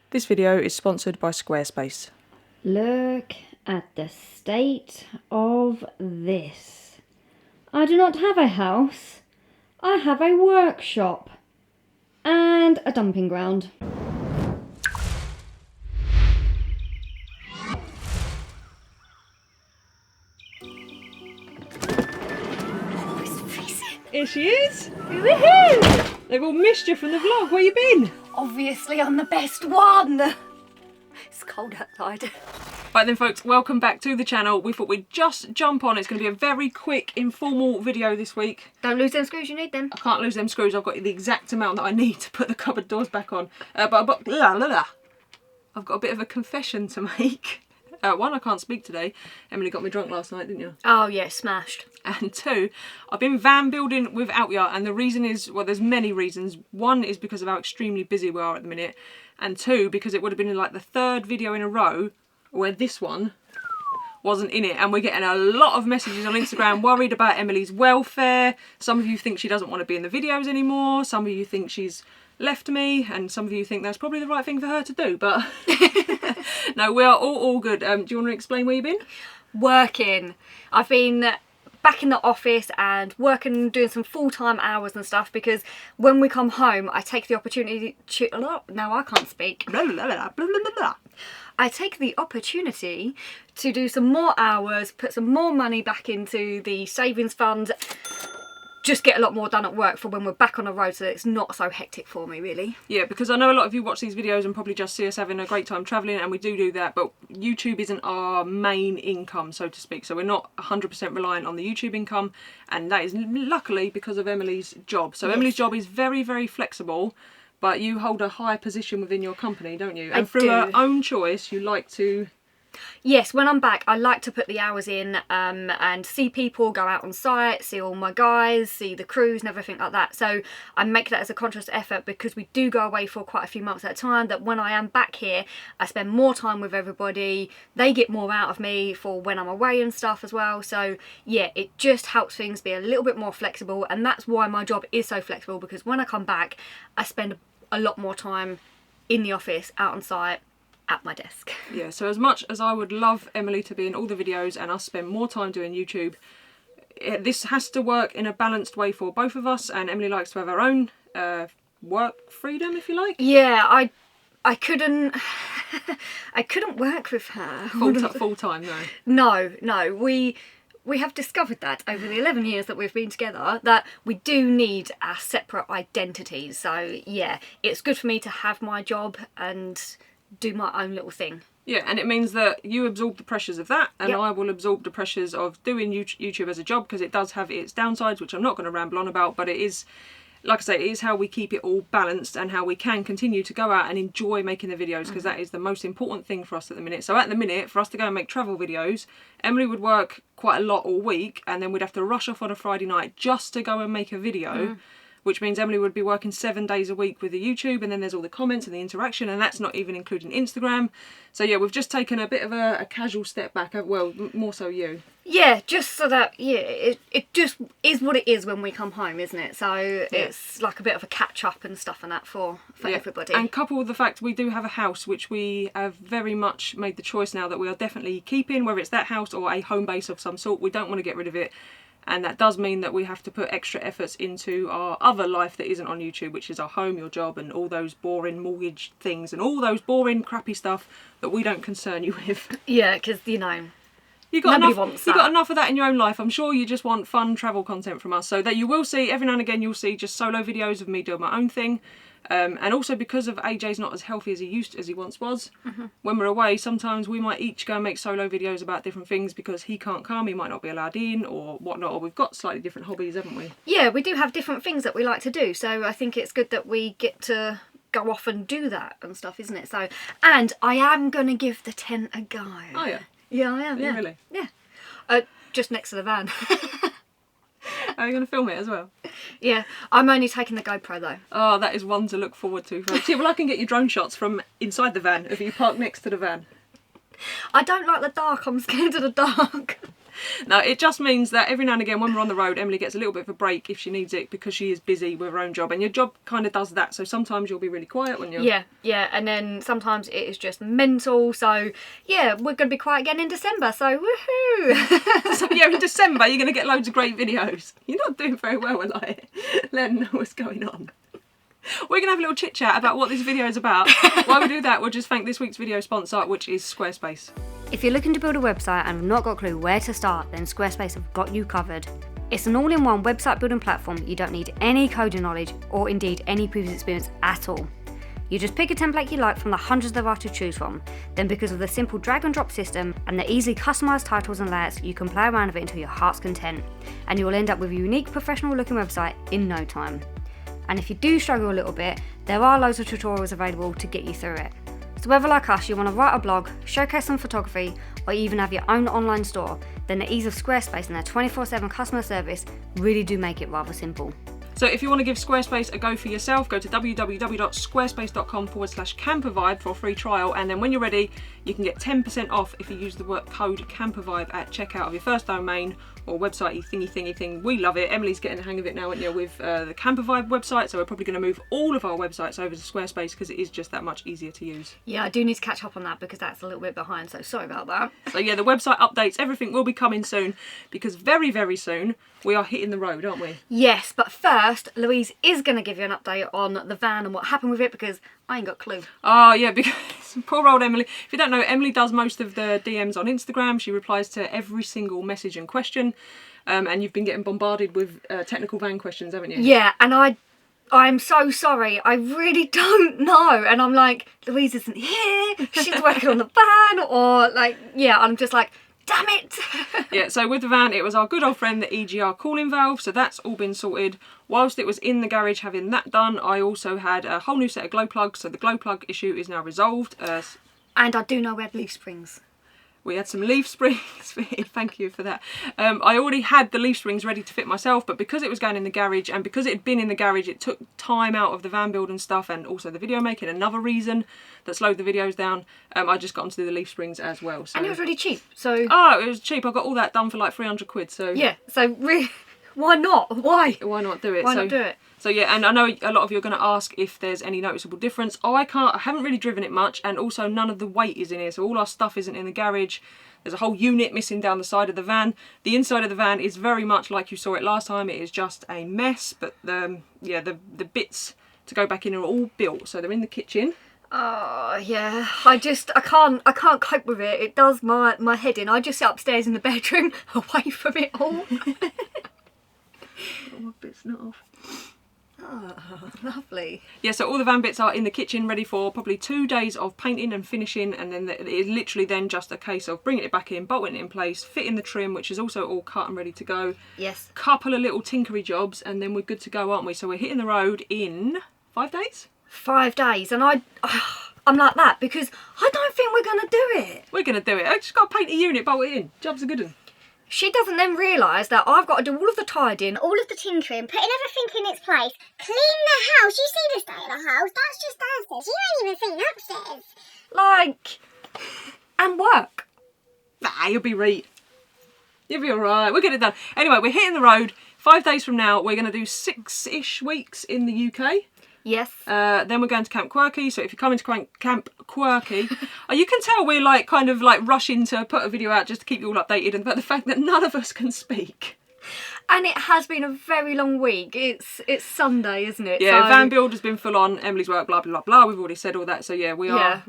This video is sponsored by Squarespace. Look at the state of this. I do not have a house. I have a workshop and a dumping ground. Here she is. Woohoo! They've all missed you from the vlog. Where you been? Obviously I'm the best one. It's cold outside. Right then folks, welcome back to the channel. We thought we'd just jump on. It's going to be a very quick, informal video this week. Don't lose them screws, you need them. I can't lose them screws. I've got the exact amount that I need to put the cupboard doors back on. But I've got a bit of a confession to make. One, I can't speak today. Emily got me drunk last night, didn't you? Oh yeah, smashed. And two, I've been van building without you, and the reason is, well, there's many reasons. One is because of how extremely busy we are at the minute, and two, because it would have been like the third video in a row where this one wasn't in it, and we're getting a lot of messages on Instagram worried about Emily's welfare. Some of you think she doesn't want to be in the videos anymore, some of you think she's left me, and some of you think that's probably the right thing for her to do, but no, we are all good. Do you want to explain where you've been? Working. I've been back in the office and working, doing some full-time hours and stuff, because when we come home I take the opportunity to... Now I can't speak. I take the opportunity to do some more hours, put some more money back into the savings fund, just get a lot more done at work for when we're back on the road, so that it's not so hectic for me, really. Yeah, because I know a lot of you watch these videos and probably just see us having a great time travelling, and we do that, but YouTube isn't our main income, so to speak, so we're not 100% reliant on the YouTube income, and that is luckily because of Emily's job. So yes. Emily's job is very, very flexible, but you hold a high position within your company, don't you? And through her own choice, you like to... Yes, when I'm back, I like to put the hours in and see people, go out on site, see all my guys, see the crews and everything like that. So I make that as a conscious effort, because we do go away for quite a few months at a time, that when I am back here, I spend more time with everybody. They get more out of me for when I'm away and stuff as well. So yeah, it just helps things be a little bit more flexible, and that's why my job is so flexible, because when I come back, I spend a lot more time in the office, out on site, at my desk. Yeah, so as much as I would love Emily to be in all the videos and us spend more time doing YouTube, this has to work in a balanced way for both of us, and Emily likes to have her own work freedom, if you like. Yeah, I couldn't I couldn't work with her Full time, no. No, we have discovered that over the 11 years that we've been together, that we do need our separate identities. So yeah, it's good for me to have my job and do my own little thing. Yeah, and it means that you absorb the pressures of that, and I will absorb the pressures of doing YouTube as a job, because it does have its downsides, which I'm not going to ramble on about, but it is, like I say, it is how we keep it all balanced and how we can continue to go out and enjoy making the videos, because that is the most important thing for us at the minute. So at the minute, for us to go and make travel videos, Emily would work quite a lot all week, and then we'd have to rush off on a Friday night just to go and make a video. Which means Emily would be working 7 days a week with the YouTube, and then there's all the comments and the interaction, and that's not even including Instagram. So yeah, we've just taken a bit of a casual step back, well, more so you. Yeah, just so that, yeah, it just is what it is when we come home, isn't it? So it's like a bit of a catch up and stuff and that for everybody. And coupled with the fact we do have a house, which we have very much made the choice now that we are definitely keeping, whether it's that house or a home base of some sort. We don't want to get rid of it. And that does mean that we have to put extra efforts into our other life that isn't on YouTube, which is our home, your job, and all those boring mortgage things and all those boring, crappy stuff that we don't concern you with. Yeah, because, you know, you got enough of that in your own life. I'm sure you just want fun travel content from us. So that you will see, every now and again, you'll see just solo videos of me doing my own thing. And also because of AJ's not as healthy as he once was, when we're away, sometimes we might each go and make solo videos about different things, because he can't come, he might not be allowed in or whatnot, or we've got slightly different hobbies, haven't we? Yeah, we do have different things that we like to do, so I think it's good that we get to go off and do that and stuff, isn't it? So, and I am going to give the tent a go. Oh yeah? Yeah, I am, yeah. Really? Yeah. Just next to the van. Are you going to film it as well? Yeah, I'm only taking the GoPro though. Oh, that is one to look forward to. Yeah, well, I can get you drone shots from inside the van if you park next to the van. I don't like the dark, I'm scared of the dark. No, it just means that every now and again when we're on the road, Emily gets a little bit of a break if she needs it because she is busy with her own job, and your job kind of does that. So sometimes you'll be really quiet when you're... Yeah, and then sometimes it is just mental. So yeah, we're going to be quiet again in December. So woohoo! So yeah, in December you're going to get loads of great videos. You're not doing very well, Eli. Let them know what's going on. We're going to have a little chit chat about what this video is about. While we do that, we'll just thank this week's video sponsor, which is Squarespace. If you're looking to build a website and have not got a clue where to start, then Squarespace have got you covered. It's an all-in-one website building platform. You don't need any coding knowledge or indeed any previous experience at all. You just pick a template you like from the hundreds there are to choose from. Then because of the simple drag and drop system and the easily customised titles and layouts, you can play around with it until your heart's content. And you will end up with a unique professional looking website in no time. And if you do struggle a little bit, there are loads of tutorials available to get you through it. So whether like us, you want to write a blog, showcase some photography, or even have your own online store, then the ease of Squarespace and their 24/7 customer service really do make it rather simple. So if you want to give Squarespace a go for yourself, go to www.squarespace.com/campervibe for a free trial, and then when you're ready, you can get 10% off if you use the code campervibe at checkout of your first domain or website thingy thing. We love it. Emily's getting the hang of it now, isn't you, with the Campervibe website, so we're probably going to move all of our websites over to Squarespace because it is just that much easier to use. Yeah, I do need to catch up on that because that's a little bit behind, so sorry about that. So yeah, the website updates, everything will be coming soon because very, very soon we are hitting the road, aren't we? Yes, but first, Louise is going to give you an update on the van and what happened with it because I ain't got a clue. Oh yeah, because poor old Emily. If you don't know, Emily does most of the DMs on Instagram. She replies to every single message and question. And you've been getting bombarded with technical van questions, haven't you? Yeah, and I'm so sorry. I really don't know. And I'm like, Louise isn't here. She's working on the van. Or like, yeah, I'm just like, damn it. Yeah, so with the van, it was our good old friend, the EGR cooling valve. So that's all been sorted. Whilst it was in the garage having that done, I also had a whole new set of glow plugs. So the glow plug issue is now resolved. And I do know we had leaf springs. We had some leaf springs fitted, thank you for that. I already had the leaf springs ready to fit myself, but because it was going in the garage and because it had been in the garage, it took time out of the van build and stuff, and also the video making, another reason that slowed the videos down. I just got them to do the leaf springs as well. So. And it was really cheap, so... Oh, it was cheap. I got all that done for like 300 quid, so... Yeah, so really, why not? Why? Why not do it? Why not do it? So yeah, and I know a lot of you are going to ask if there's any noticeable difference. I haven't really driven it much, and also none of the weight is in here, so all our stuff isn't in the garage. There's a whole unit missing down the side of the van. The inside of the van is very much like you saw it last time. It is just a mess, but the bits to go back in are all built, so they're in the kitchen. Oh yeah, I can't cope with it. It does my head in. I just sit upstairs in the bedroom away from it all. Oh, bits not off. Oh, lovely. Yeah, so all the van bits are in the kitchen ready for probably 2 days of painting and finishing, and then it is literally then just a case of bringing it back in, bolting it in place, fitting the trim, which is also all cut and ready to go. Yes. Couple of little tinkery jobs, and then we're good to go, aren't we? So we're hitting the road in 5 days? 5 days, and I'm like that because I don't think we're going to do it. We're going to do it. I just got to paint a unit, bolt it in. Job's a good one. She doesn't then realise that I've got to do all of the tidying, all of the tinkering, putting everything in its place, clean the house. You see the state of the house? That's just downstairs. You ain't even seen upstairs. like, and work. Nah, you'll be right. You'll be alright. We'll get it done. Anyway, we're hitting the road. 5 days from now, we're going to do 6-ish weeks in the UK. Yes. Then we're going to Camp Quirky. So if you're coming to Camp Quirky, you can tell we're like kind of like rushing to put a video out just to keep you all updated, and about the fact that none of us can speak. And it has been a very long week. It's Sunday, isn't it? Yeah, so... van build has been full on. Emily's work, blah blah blah. We've already said all that. So yeah, we are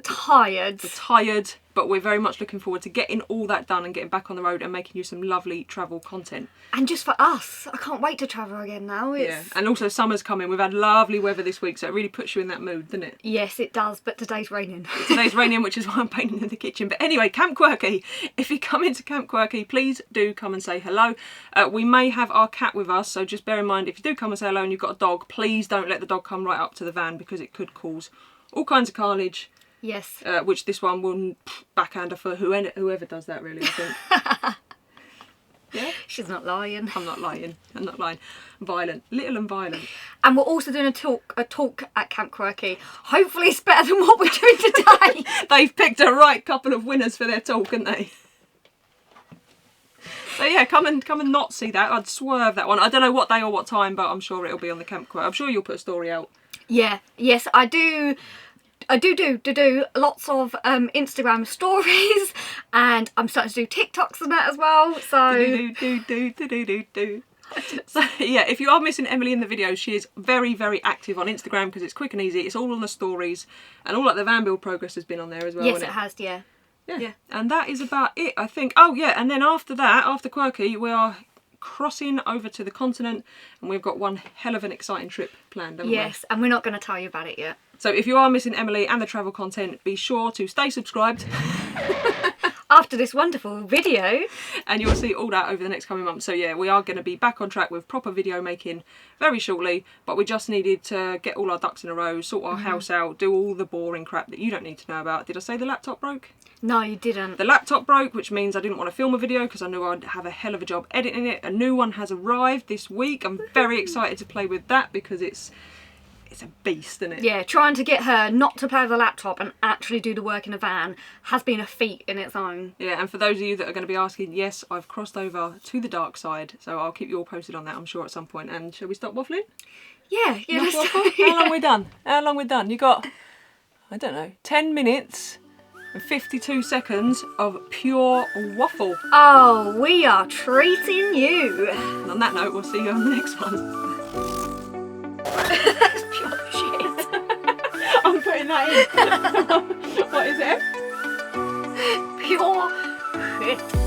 tired. We're tired, but we're very much looking forward to getting all that done and getting back on the road and making you some lovely travel content. And just for us, I can't wait to travel again now. Yeah, and also summer's coming. We've had lovely weather this week, so it really puts you in that mood, doesn't it? Yes, it does, but today's raining. Today's raining, which is why I'm painting in the kitchen. But anyway, Camp Quirky. If you come into Camp Quirky, please do come and say hello. We may have our cat with us, so just bear in mind, if you do come and say hello and you've got a dog, please don't let the dog come right up to the van because it could cause all kinds of carnage. Yes. Which this one will backhander for whoever does that, really, I think. Yeah? She's not lying. I'm not lying. I'm not lying. Violent. Little and violent. And we're also doing a talk at Camp Quirky. Hopefully it's better than what we're doing today. They've picked a right couple of winners for their talk, haven't they? So yeah, come and not see that. I'd swerve that one. I don't know what day or what time, but I'm sure it'll be on the camp quote. I'm sure you'll put a story out. Yeah, yes, I do lots of Instagram stories, and I'm starting to do TikToks and that as well. So So yeah, if you are missing Emily in the videos, she is very, very active on Instagram because it's quick and easy. It's all on the stories, and all like the van build progress has been on there as well. yes, hasn't it has. Yeah. Yeah, and that is about it, I think. Oh yeah, and then after that, after Quirky, we are crossing over to the continent, and we've got one hell of an exciting trip planned, haven't we? Yes, and we're not going to tell you about it yet. So if you are missing Emily and the travel content, be sure to stay subscribed. After this wonderful video. And you'll see all that over the next coming months. So yeah, we are going to be back on track with proper video making very shortly, but we just needed to get all our ducks in a row, sort our house out, do all the boring crap that you don't need to know about. Did I say the laptop broke? No, you didn't. The laptop broke, which means I didn't want to film a video because I knew I'd have a hell of a job editing it. A new one has arrived this week. I'm very excited to play with that because it's a beast, isn't it? Yeah, trying to get her not to play with the laptop and actually do the work in a van has been a feat in its own. Yeah, and for those of you that are going to be asking, yes, I've crossed over to the dark side, so I'll keep you all posted on that, I'm sure, at some point. And shall we stop waffling? Yeah, Enough let's waffle? do it. How long we done? How long we done? You got, I don't know, 10 minutes and 52 seconds of pure waffle. Oh, we are treating you. And on that note, we'll see you on the next one. That's pure shit. I'm putting that in. What is it? Pure shit.